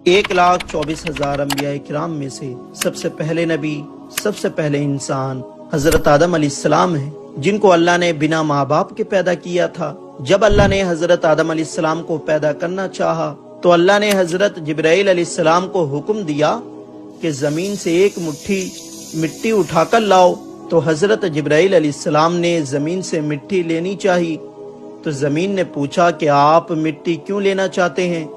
1,24,000 انبیاء کرام میں سے سب سے پہلے نبی، سب سے پہلے انسان حضرت آدم علیہ السلام ہیں، جن کو اللہ نے بنا ماں باپ کے پیدا کیا تھا۔ جب اللہ نے حضرت آدم علیہ السلام کو پیدا کرنا چاہا تو اللہ نے حضرت جبرائیل علیہ السلام کو حکم دیا کہ زمین سے ایک مٹھی مٹی اٹھا کر لاؤ۔ تو حضرت جبرائیل علیہ السلام نے زمین سے مٹی لینی چاہی تو زمین نے پوچھا کہ آپ مٹی کیوں لینا چاہتے ہیں؟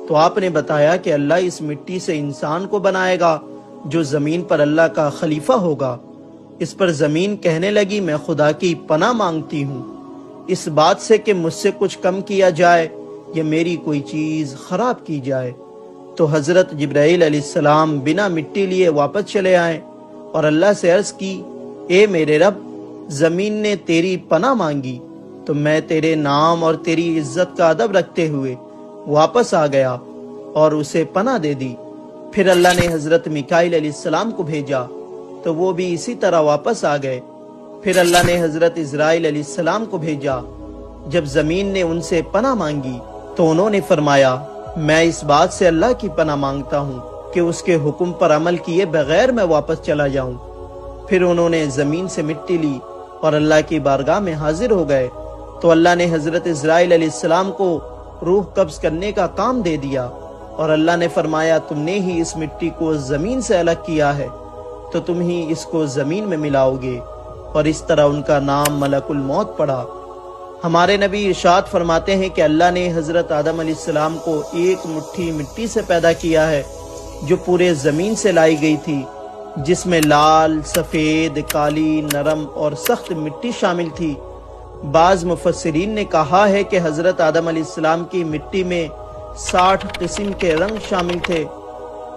تو آپ نے بتایا کہ اللہ اس مٹی سے انسان کو بنائے گا جو زمین پر اللہ کا خلیفہ ہوگا۔ اس پر زمین کہنے لگی میں خدا کی پناہ مانگتی ہوں اس بات سے کہ مجھ سے کچھ کم کیا جائے یا میری کوئی چیز خراب کی جائے۔ تو حضرت جبرائیل علیہ السلام بنا مٹی لیے واپس چلے آئے اور اللہ سے عرض کی اے میرے رب، زمین نے تیری پناہ مانگی تو میں تیرے نام اور تیری عزت کا ادب رکھتے ہوئے واپس آ گیا اور اسے پناہ دے دی۔ پھر اللہ نے حضرت میکائیل علیہ السلام کو بھیجا تو وہ بھی اسی طرح واپس آ گئے۔ پھر اللہ نے حضرت اسرائیل علیہ السلام کو بھیجا۔ جب زمین نے ان سے پناہ مانگی تو انہوں نے فرمایا میں اس بات سے اللہ کی پناہ مانگتا ہوں کہ اس کے حکم پر عمل کیے بغیر میں واپس چلا جاؤں۔ پھر انہوں نے زمین سے مٹی لی اور اللہ کی بارگاہ میں حاضر ہو گئے تو اللہ نے حضرت اسرائیل علیہ السلام کو روح قبض کرنے کا کام دے دیا اور اللہ نے فرمایا تم نے ہی اس مٹی کو زمین سے الگ کیا ہے تو تم ہی اس کو زمین میں ملاؤ گے، اور اس طرح ان کا نام ملک الموت پڑا۔ ہمارے نبی ارشاد فرماتے ہیں کہ اللہ نے حضرت آدم علیہ السلام کو ایک مٹھی مٹی سے پیدا کیا ہے جو پورے زمین سے لائی گئی تھی، جس میں لال، سفید، کالی، نرم اور سخت مٹی شامل تھی۔ بعض مفسرین نے کہا ہے کہ حضرت آدم علیہ السلام کی مٹی میں 60 قسم کے رنگ شامل تھے،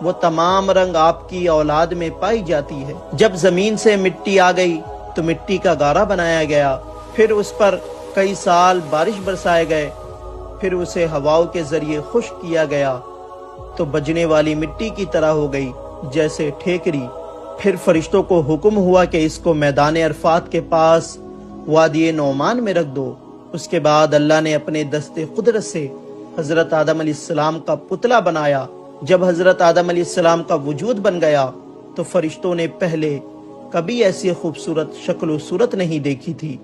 وہ تمام رنگ آپ کی اولاد میں پائی جاتی ہے۔ جب زمین سے مٹی آ گئی تو مٹی کا گارا بنایا گیا، پھر اس پر کئی سال بارش برسائے گئے، پھر اسے ہواؤں کے ذریعے خشک کیا گیا تو بجنے والی مٹی کی طرح ہو گئی جیسے ٹھیکری۔ پھر فرشتوں کو حکم ہوا کہ اس کو میدان عرفات کے پاس وادی نعمان میں رکھ دو۔ اس کے بعد اللہ نے اپنے دست قدرت سے حضرت آدم علیہ السلام کا پتلا بنایا۔ جب حضرت آدم علیہ السلام کا وجود بن گیا تو فرشتوں نے پہلے کبھی ایسی خوبصورت شکل و صورت نہیں دیکھی تھی۔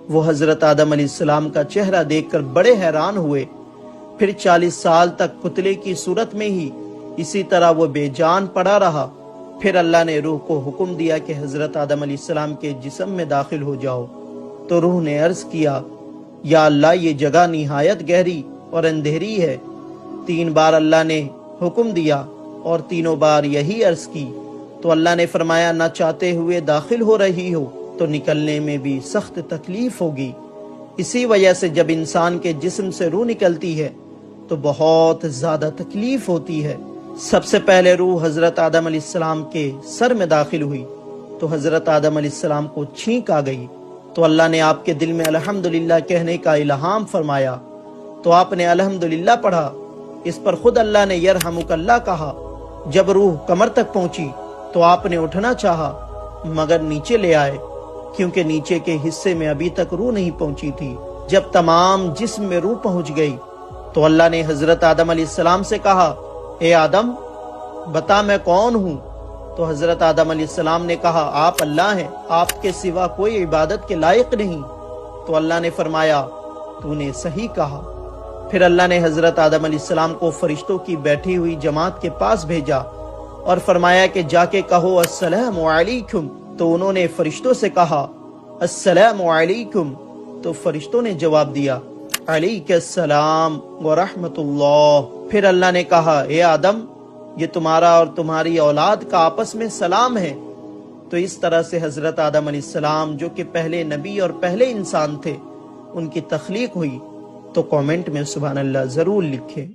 وہ حضرت آدم علیہ السلام کا چہرہ دیکھ کر بڑے حیران ہوئے۔ پھر 40 سال تک پتلے کی صورت میں ہی اسی طرح وہ بے جان پڑا رہا۔ پھر اللہ نے روح کو حکم دیا کہ حضرت آدم علیہ السلام کے جسم میں داخل ہو جاؤ تو روح نے عرض کیا یا اللہ یہ جگہ نہایت گہری اور اندھیری ہے۔ 3 بار اللہ نے حکم دیا اور تینوں بار یہی عرض کی تو اللہ نے فرمایا نہ چاہتے ہوئے داخل ہو رہی ہو تو نکلنے میں بھی سخت تکلیف ہوگی۔ اسی وجہ سے جب انسان کے جسم سے روح نکلتی ہے تو بہت زیادہ تکلیف ہوتی ہے۔ سب سے پہلے روح حضرت آدم علیہ السلام کے سر میں داخل ہوئی تو حضرت آدم علیہ السلام کو چھینک آ گئی تو اللہ نے آپ کے دل میں الحمدللہ کہنے کا الہام فرمایا تو آپ نے الحمدللہ پڑھا۔ اس پر خود اللہ نے یرحمک اللہ کہا۔ جب روح کمر تک پہنچی تو آپ نے اٹھنا چاہا مگر نیچے لے آئے کیونکہ نیچے کے حصے میں ابھی تک روح نہیں پہنچی تھی۔ جب تمام جسم میں روح پہنچ گئی تو اللہ نے حضرت آدم علیہ السلام سے کہا اے آدم بتا میں کون ہوں؟ تو حضرت آدم علیہ السلام نے کہا آپ اللہ ہیں، آپ کے سوا کوئی عبادت کے لائق نہیں۔ تو اللہ نے فرمایا تو نے صحیح کہا۔ پھر اللہ نے حضرت آدم علیہ السلام کو فرشتوں کی بیٹھی ہوئی جماعت کے پاس بھیجا اور فرمایا کہ جا کے کہو السلام علیکم۔ تو انہوں نے فرشتوں سے کہا السلام علیکم، تو فرشتوں نے جواب دیا علیک السلام ورحمت اللہ۔ پھر اللہ نے کہا اے آدم یہ تمہارا اور تمہاری اولاد کا آپس میں سلام ہے۔ تو اس طرح سے حضرت آدم علیہ السلام جو کہ پہلے نبی اور پہلے انسان تھے ان کی تخلیق ہوئی۔ تو کامنٹ میں سبحان اللہ ضرور لکھیں۔